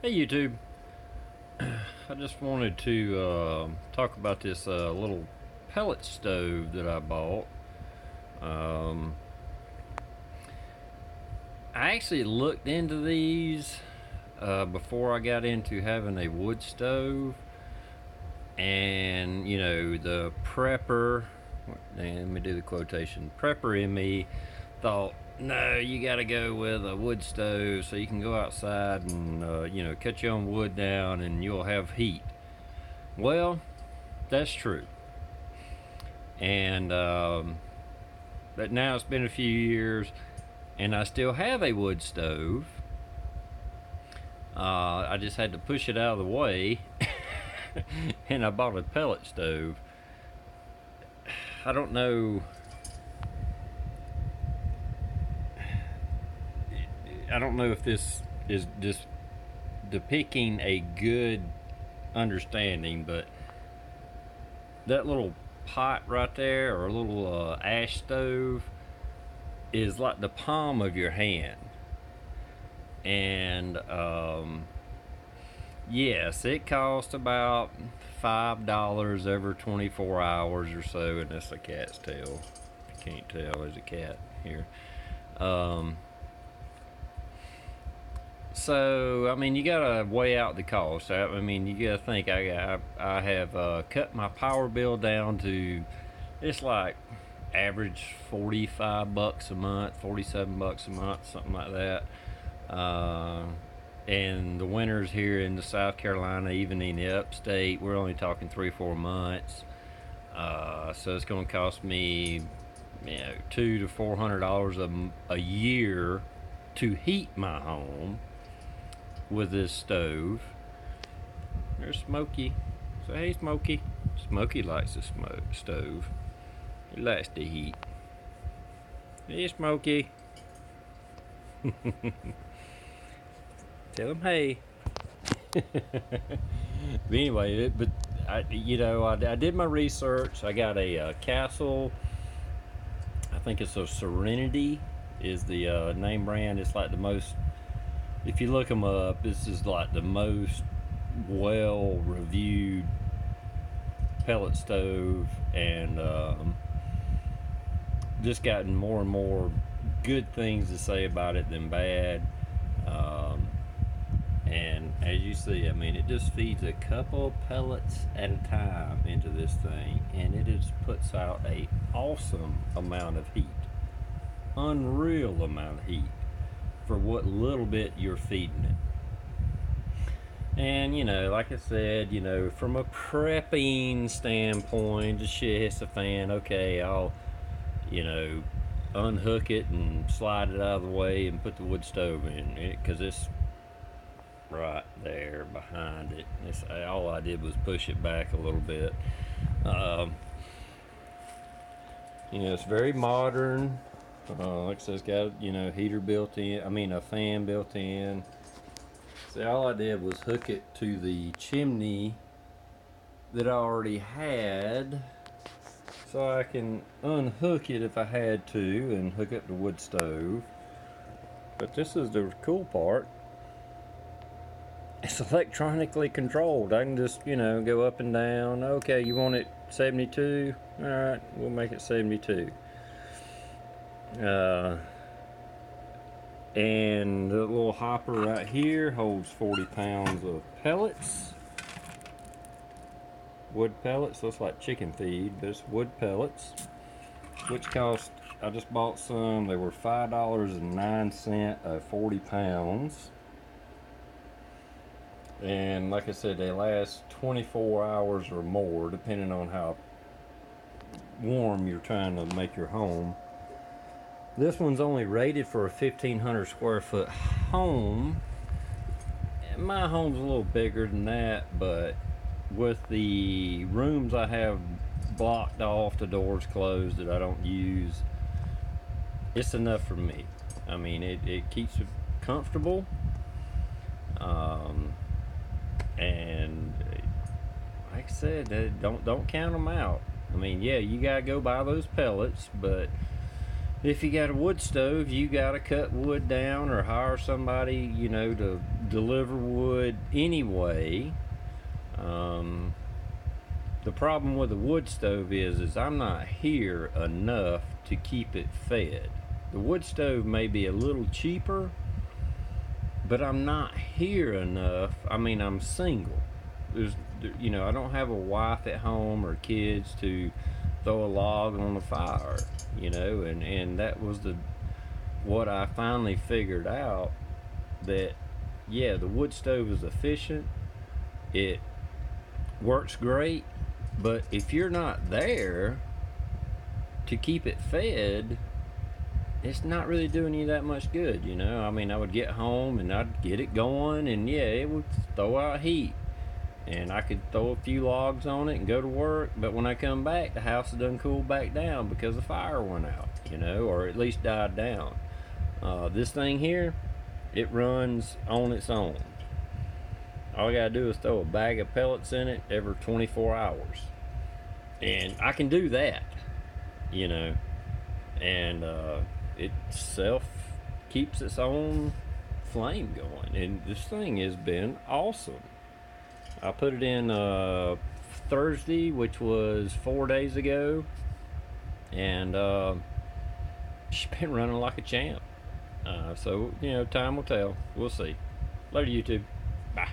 Hey YouTube, I just wanted to talk about this little pellet stove that I bought. Um, I actually looked into these before I got into having a wood stove, and the prepper. Let me do the quotation. Prepper in me thought, no, you got to go with a wood stove so you can go outside and cut your own wood down and you'll have heat. Well, that's true. And but now it's been a few years, and I still have a wood stove. I just had to push it out of the way, and I bought a pellet stove. I don't know. I don't know if this is just depicting a good understanding, but that little pot right there, or a little ash stove, is like the palm of your hand. And yes, it costs about $5 every 24 hours or so, and that's a cat's tail. If you can't tell, there's a cat here. Um, so I mean, you gotta weigh out the cost. I mean, you gotta think. I have cut my power bill down to, it's like average $45 a month, $47 a month, something like that. Uh, and the winters here in the South Carolina, even in the upstate, we're only talking 3 4 months. So it's going to cost me, $200 to $400 a year to heat my home with this stove. There's Smokey. So hey, Smokey. Smokey likes the stove. He likes the heat. Hey, Smokey. Tell him hey. But anyway, I did my research. I got a Castle. I think it's a Serenity is the name brand. It's like the most. If you look them up, this is like the most well-reviewed pellet stove, and just gotten more and more good things to say about it than bad. Um, and as you see, I mean, it just feeds a couple pellets at a time into this thing, and it just puts out a awesome amount of heat, unreal amount of heat for what little bit you're feeding it. And like I said, from a prepping standpoint, just shit hits the fan. Okay, I'll you know unhook it and slide it out of the way and put the wood stove in it, because it's right there behind it. All I did was push it back a little bit. Um, it's very modern. Like I said, it's got heater built in. I mean, a fan built in. See, all I did was hook it to the chimney that I already had, so I can unhook it if I had to and hook up the wood stove. But this is the cool part. It's electronically controlled. I can just, go up and down. Okay, you want it 72? All right, we'll make it 72. And the little hopper right here holds 40 pounds of pellets. Wood pellets. Looks like chicken feed, but it's wood pellets, which cost, I just bought some. They were $5.09 at 40 pounds. And like I said, they last 24 hours or more, depending on how warm you're trying to make your home. This one's only rated for a 1,500 square foot home. My home's a little bigger than that, but with the rooms I have blocked off, the doors closed that I don't use, it's enough for me. I mean, it keeps it comfortable. And like I said, don't count them out. I mean, yeah, you gotta go buy those pellets, but If you got a wood stove, you got to cut wood down or hire somebody, to deliver wood anyway. Um, the problem with a wood stove is I'm not here enough to keep it fed. The wood stove may be a little cheaper, but I'm not here enough. I mean, I'm single. There's, I don't have a wife at home or kids to throw a log on the fire, and that was what I finally figured out, that yeah, the wood stove is efficient. It works great, but if you're not there to keep it fed, it's not really doing you that much good, I mean, I would get home and I'd get it going, and yeah, it would throw out heat, and I could throw a few logs on it and go to work. But when I come back, the house has done cooled back down because the fire went out, or at least died down. This thing here, it runs on its own. All I gotta do is throw a bag of pellets in it every 24 hours, and I can do that, you know, and it self keeps its own flame going, and this thing has been awesome. I put it in Thursday, which was 4 days ago, and she's been running like a champ. So time will tell. We'll see. Later, YouTube. Bye.